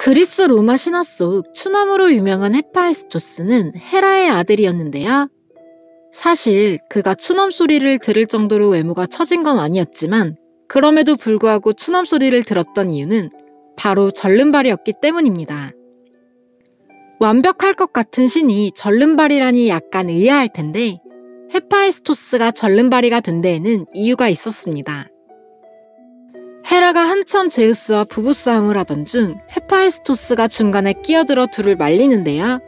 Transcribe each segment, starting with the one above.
그리스 로마 신화 속 추남으로 유명한 헤파이스토스는 헤라의 아들이었는데요. 사실 그가 추남 소리를 들을 정도로 외모가 처진 건 아니었지만 그럼에도 불구하고 추남 소리를 들었던 이유는 바로 절름발이었기 때문입니다. 완벽할 것 같은 신이 절름발이라니 약간 의아할 텐데 헤파이스토스가 절름발이가 된 데에는 이유가 있었습니다. 헤라가 한참 제우스와 부부싸움을 하던 중 헤파이스토스가 중간에 끼어들어 둘을 말리는데요.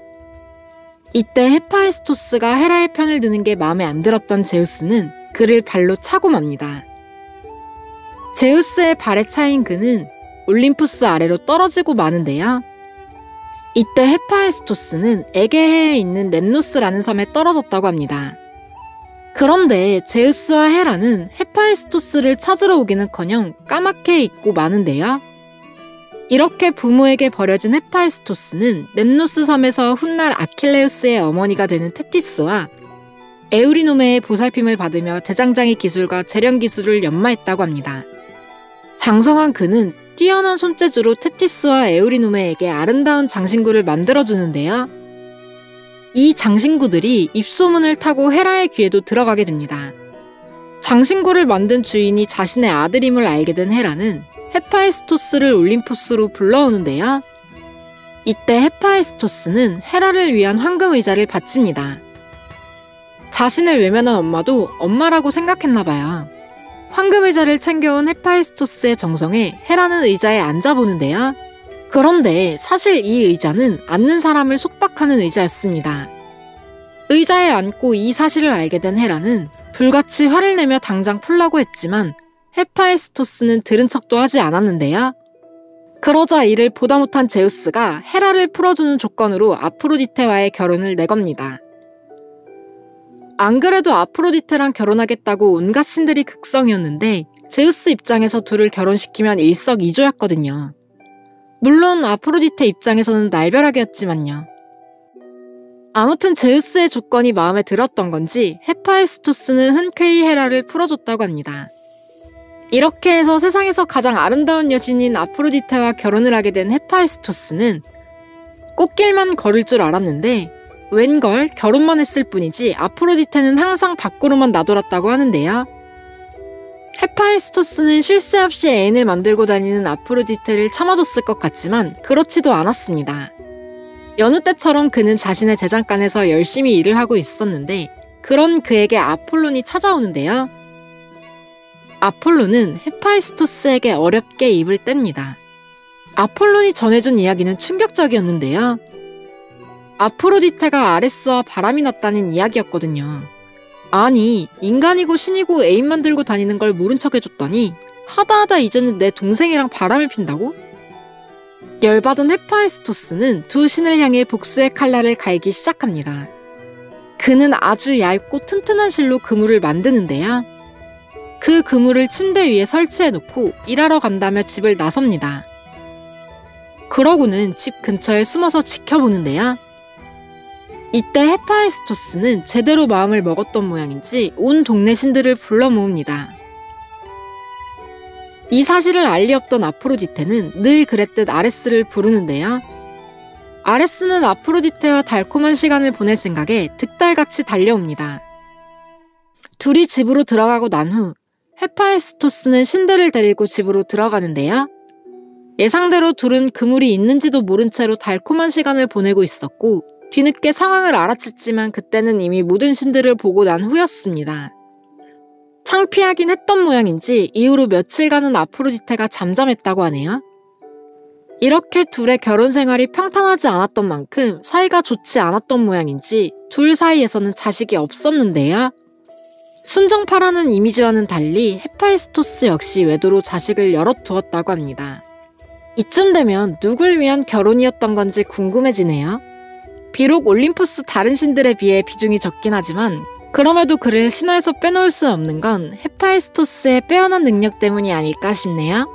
이때 헤파이스토스가 헤라의 편을 드는 게 마음에 안 들었던 제우스는 그를 발로 차고 맙니다. 제우스의 발에 차인 그는 올림푸스 아래로 떨어지고 마는데요. 이때 헤파이스토스는 에게해에 있는 렘노스라는 섬에 떨어졌다고 합니다. 그런데 제우스와 헤라는 헤파이스토스를 찾으러 오기는커녕 까맣게 잊고 마는데요. 이렇게 부모에게 버려진 헤파이스토스는 렘노스 섬에서 훗날 아킬레우스의 어머니가 되는 테티스와 에우리노메의 보살핌을 받으며 대장장이 기술과 재련 기술을 연마했다고 합니다. 장성한 그는 뛰어난 손재주로 테티스와 에우리노메에게 아름다운 장신구를 만들어주는데요. 이 장신구들이 입소문을 타고 헤라의 귀에도 들어가게 됩니다. 장신구를 만든 주인이 자신의 아들임을 알게 된 헤라는 헤파이스토스를 올림푸스로 불러오는데요. 이때 헤파이스토스는 헤라를 위한 황금 의자를 바칩니다. 자신을 외면한 엄마도 엄마라고 생각했나봐요. 황금 의자를 챙겨온 헤파이스토스의 정성에 헤라는 의자에 앉아보는데요. 그런데 사실 이 의자는 앉는 사람을 속박하는 의자였습니다. 의자에 앉고 이 사실을 알게 된 헤라는 불같이 화를 내며 당장 풀라고 했지만 헤파이스토스는 들은 척도 하지 않았는데요. 그러자 이를 보다 못한 제우스가 헤라를 풀어주는 조건으로 아프로디테와의 결혼을 내겁니다. 안 그래도 아프로디테랑 결혼하겠다고 온갖 신들이 극성이었는데 제우스 입장에서 둘을 결혼시키면 일석이조였거든요. 물론 아프로디테 입장에서는 날벼락이었지만요. 아무튼 제우스의 조건이 마음에 들었던 건지 헤파이스토스는 흔쾌히 헤라를 풀어줬다고 합니다. 이렇게 해서 세상에서 가장 아름다운 여신인 아프로디테와 결혼을 하게 된 헤파이스토스는 꽃길만 걸을 줄 알았는데 웬걸 결혼만 했을 뿐이지 아프로디테는 항상 밖으로만 나돌았다고 하는데요. 헤파이스토스는 쉴 새 없이 애인을 만들고 다니는 아프로디테를 참아줬을 것 같지만 그렇지도 않았습니다. 여느 때처럼 그는 자신의 대장간에서 열심히 일을 하고 있었는데 그런 그에게 아폴론이 찾아오는데요. 아폴론은 헤파이스토스에게 어렵게 입을 뗍니다. 아폴론이 전해준 이야기는 충격적이었는데요. 아프로디테가 아레스와 바람이 났다는 이야기였거든요. 아니, 인간이고 신이고 애인 만들고 다니는 걸 모른 척 해줬더니 하다하다 이제는 내 동생이랑 바람을 핀다고? 열받은 헤파이스토스는 두 신을 향해 복수의 칼날을 갈기 시작합니다. 그는 아주 얇고 튼튼한 실로 그물을 만드는데요. 그 그물을 침대 위에 설치해놓고 일하러 간다며 집을 나섭니다. 그러고는 집 근처에 숨어서 지켜보는데요. 이때 헤파이스토스는 제대로 마음을 먹었던 모양인지 온 동네 신들을 불러 모읍니다. 이 사실을 알 리 없던 아프로디테는 늘 그랬듯 아레스를 부르는데요. 아레스는 아프로디테와 달콤한 시간을 보낼 생각에 득달같이 달려옵니다. 둘이 집으로 들어가고 난 후 헤파이스토스는 신들을 데리고 집으로 들어가는데요. 예상대로 둘은 그물이 있는지도 모른 채로 달콤한 시간을 보내고 있었고 뒤늦게 상황을 알아챘지만 그때는 이미 모든 신들을 보고 난 후였습니다. 창피하긴 했던 모양인지 이후로 며칠간은 아프로디테가 잠잠했다고 하네요. 이렇게 둘의 결혼 생활이 평탄하지 않았던 만큼 사이가 좋지 않았던 모양인지 둘 사이에서는 자식이 없었는데요. 순정파라는 이미지와는 달리 헤파이스토스 역시 외도로 자식을 여럿 두었다고 합니다. 이쯤 되면 누굴 위한 결혼이었던 건지 궁금해지네요. 비록 올림푸스 다른 신들에 비해 비중이 적긴 하지만 그럼에도 그를 신화에서 빼놓을 수 없는 건 헤파이스토스의 빼어난 능력 때문이 아닐까 싶네요.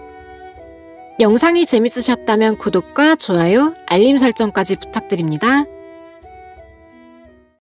영상이 재밌으셨다면 구독과 좋아요, 알림 설정까지 부탁드립니다.